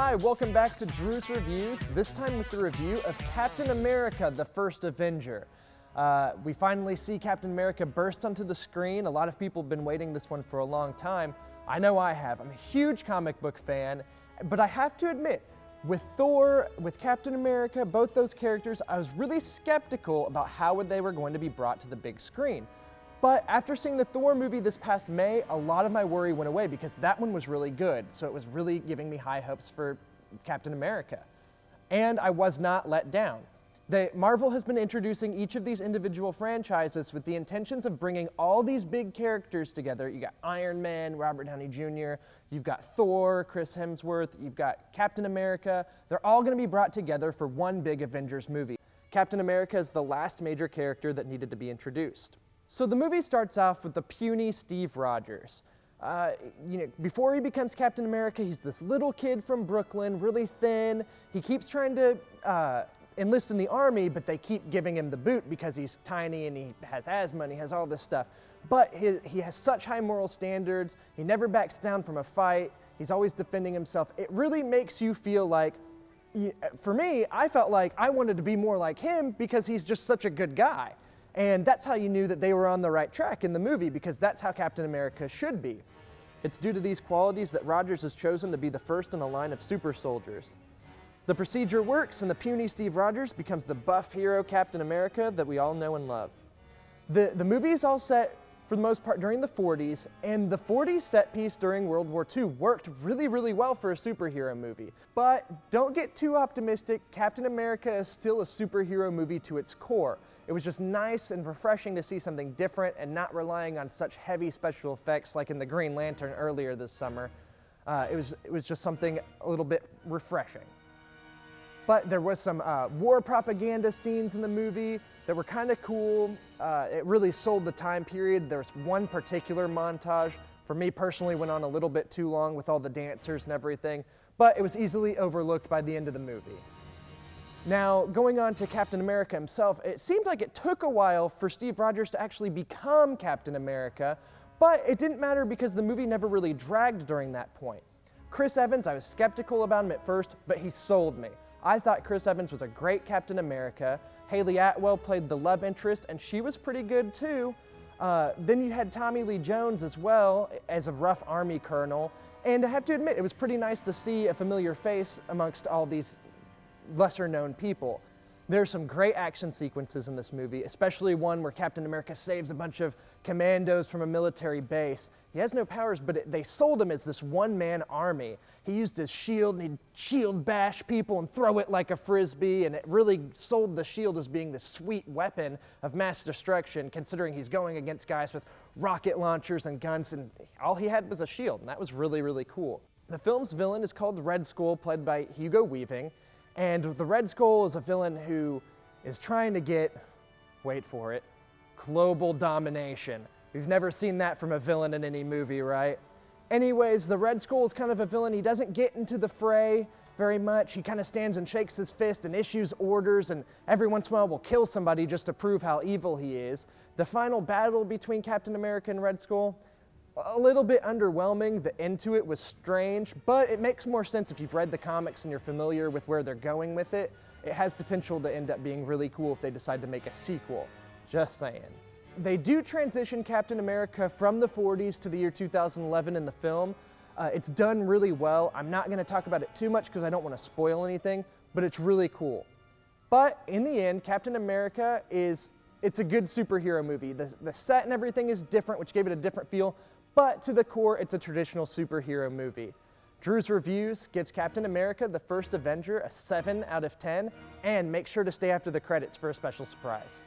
Hi, welcome back to Drew's Reviews, this time with the review of Captain America, the First Avenger. We finally see Captain America burst onto the screen. A lot of people have been waiting this one for a long time. I know I have. I'm a huge comic book fan, but I have to admit, with Thor, with Captain America, both those characters, I was really skeptical about how they were going to be brought to the big screen. But after seeing the Thor movie this past May, a lot of my worry went away because that one was really good. So it was really giving me high hopes for Captain America. And I was not let down. Marvel has been introducing each of these individual franchises with the intentions of bringing all these big characters together. You got Iron Man, Robert Downey Jr., you've got Thor, Chris Hemsworth, you've got Captain America. They're all going to be brought together for one big Avengers movie. Captain America is the last major character that needed to be introduced. So the movie starts off with the puny Steve Rogers. Before he becomes Captain America, he's this little kid from Brooklyn, really thin. He keeps trying to enlist in the army, but they keep giving him the boot because he's tiny and he has asthma and he has all this stuff. But he has such high moral standards. He never backs down from a fight. He's always defending himself. It really makes you feel like, for me, I felt like I wanted to be more like him because he's just such a good guy. And that's how you knew that they were on the right track in the movie, because that's how Captain America should be. It's due to these qualities that Rogers is chosen to be the first in a line of super soldiers. The procedure works, and the puny Steve Rogers becomes the buff hero Captain America that we all know and love. The movie is all set, for the most part, during the 40s, and the 40s set piece during World War II worked really, really well for a superhero movie. But don't get too optimistic. Captain America is still a superhero movie to its core. It was just nice and refreshing to see something different and not relying on such heavy special effects like in the Green Lantern earlier this summer. It was just something a little bit refreshing. But there was some war propaganda scenes in the movie that were kind of cool. It really sold the time period. There was one particular montage, for me personally, went on a little bit too long with all the dancers and everything, but it was easily overlooked by the end of the movie. Now, going on to Captain America himself, it seemed like it took a while for Steve Rogers to actually become Captain America, but it didn't matter because the movie never really dragged during that point. Chris Evans, I was skeptical about him at first, but he sold me. I thought Chris Evans was a great Captain America. Haley Atwell played the love interest, and she was pretty good too. Then you had Tommy Lee Jones as well as a rough army colonel, and I have to admit, it was pretty nice to see a familiar face amongst all these lesser-known people. There's some great action sequences in this movie, especially one where Captain America saves a bunch of commandos from a military base. He has no powers, but they sold him as this one-man army. He used his shield, and he'd shield bash people and throw it like a frisbee, and it really sold the shield as being this sweet weapon of mass destruction, considering he's going against guys with rocket launchers and guns, and all he had was a shield, and that was really, really cool. The film's villain is called the Red Skull, played by Hugo Weaving. And the Red Skull is a villain who is trying to get, wait for it, global domination. We've never seen that from a villain in any movie, right? Anyways, the Red Skull is kind of a villain. He doesn't get into the fray very much. He kind of stands and shakes his fist and issues orders, and every once in a while will kill somebody just to prove how evil he is. The final battle between Captain America and Red Skull, a little bit underwhelming. The end to it was strange, but it makes more sense if you've read the comics and you're familiar with where they're going with it. It has potential to end up being really cool if they decide to make a sequel. Just saying. They do transition Captain America from the 40s to the year 2011 in the film. It's done really well. I'm not going to talk about it too much because I don't want to spoil anything, but it's really cool. But in the end, Captain America it's a good superhero movie. The set and everything is different, which gave it a different feel. But to the core, it's a traditional superhero movie. Drew's Reviews gives Captain America, the First Avenger, a 7 out of 10, and make sure to stay after the credits for a special surprise.